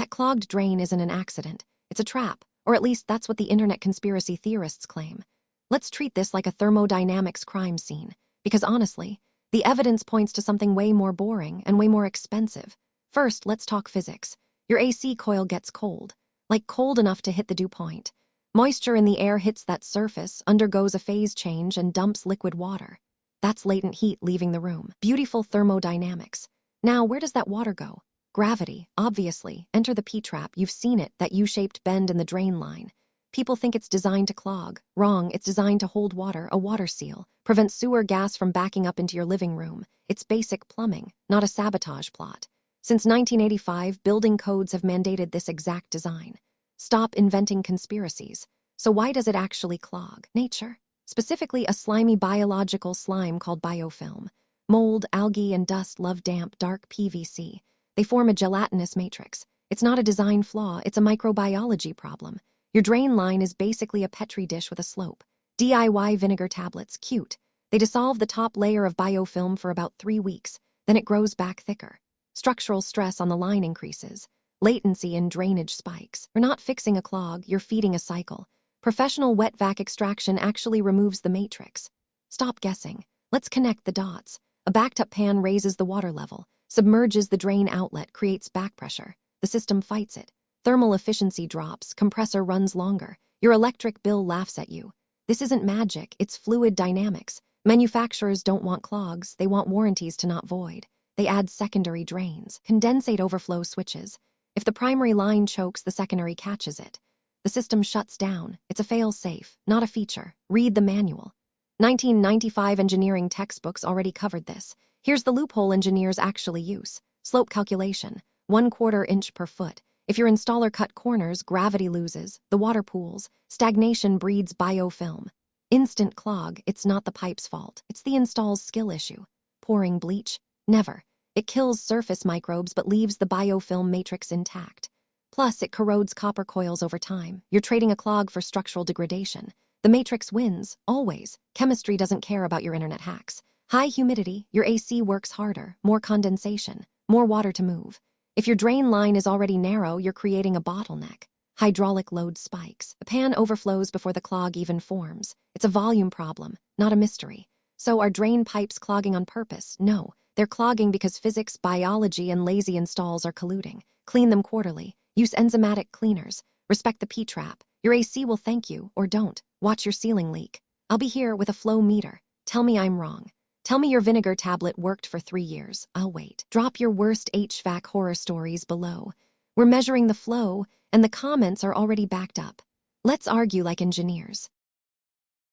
That clogged drain isn't an accident. It's a trap, or at least that's what the internet conspiracy theorists claim. Let's treat this like a thermodynamics crime scene, because honestly, the evidence points to something way more boring and way more expensive. First, let's talk physics. Your AC coil gets cold, like cold enough to hit the dew point. Moisture in the air hits that surface, undergoes a phase change, and dumps liquid water. That's latent heat leaving the room. Beautiful thermodynamics. Now, where does that water go? Gravity, obviously. Enter the P-trap. You've seen it, that U-shaped bend in the drain line. People think it's designed to clog. Wrong, it's designed to hold water, a water seal. Prevent sewer gas from backing up into your living room. It's basic plumbing, not a sabotage plot. Since 1985, building codes have mandated this exact design. Stop inventing conspiracies. So why does it actually clog? Nature. Specifically, a slimy biological slime called biofilm. Mold, algae, and dust love damp, dark PVC. They form a gelatinous matrix. It's not a design flaw, it's a microbiology problem. Your drain line is basically a Petri dish with a slope. DIY vinegar tablets, cute. They dissolve the top layer of biofilm for about 3 weeks, then it grows back thicker. Structural stress on the line increases. Latency and drainage spikes. You're not fixing a clog, you're feeding a cycle. Professional wet vac extraction actually removes the matrix. Stop guessing. Let's connect the dots. A backed-up pan raises the water level, submerges the drain outlet, creates back pressure. The system fights it. Thermal efficiency drops, compressor runs longer. Your electric bill laughs at you. This isn't magic, it's fluid dynamics. Manufacturers don't want clogs, they want warranties to not void. They add secondary drains, condensate overflow switches. If the primary line chokes, the secondary catches it. The system shuts down. It's a fail-safe, not a feature. Read the manual. 1995 engineering textbooks already covered this. Here's the loophole engineers actually use. Slope calculation, 1/4 inch per foot. If your installer cut corners, gravity loses, the water pools, stagnation breeds biofilm. Instant clog, it's not the pipe's fault. It's the install's skill issue. Pouring bleach? Never. It kills surface microbes but leaves the biofilm matrix intact. Plus, it corrodes copper coils over time. You're trading a clog for structural degradation. The matrix wins, always. Chemistry doesn't care about your internet hacks. High humidity, your AC works harder, more condensation, more water to move. If your drain line is already narrow, you're creating a bottleneck. Hydraulic load spikes. The pan overflows before the clog even forms. It's a volume problem, not a mystery. So are drain pipes clogging on purpose? No. They're clogging because physics, biology, and lazy installs are colluding. Clean them quarterly. Use enzymatic cleaners. Respect the P-trap. Your AC will thank you, or don't. Watch your ceiling leak. I'll be here with a flow meter. Tell me I'm wrong. Tell me your vinegar tablet worked for 3 years. I'll wait. Drop your worst HVAC horror stories below. We're measuring the flow, and the comments are already backed up. Let's argue like engineers.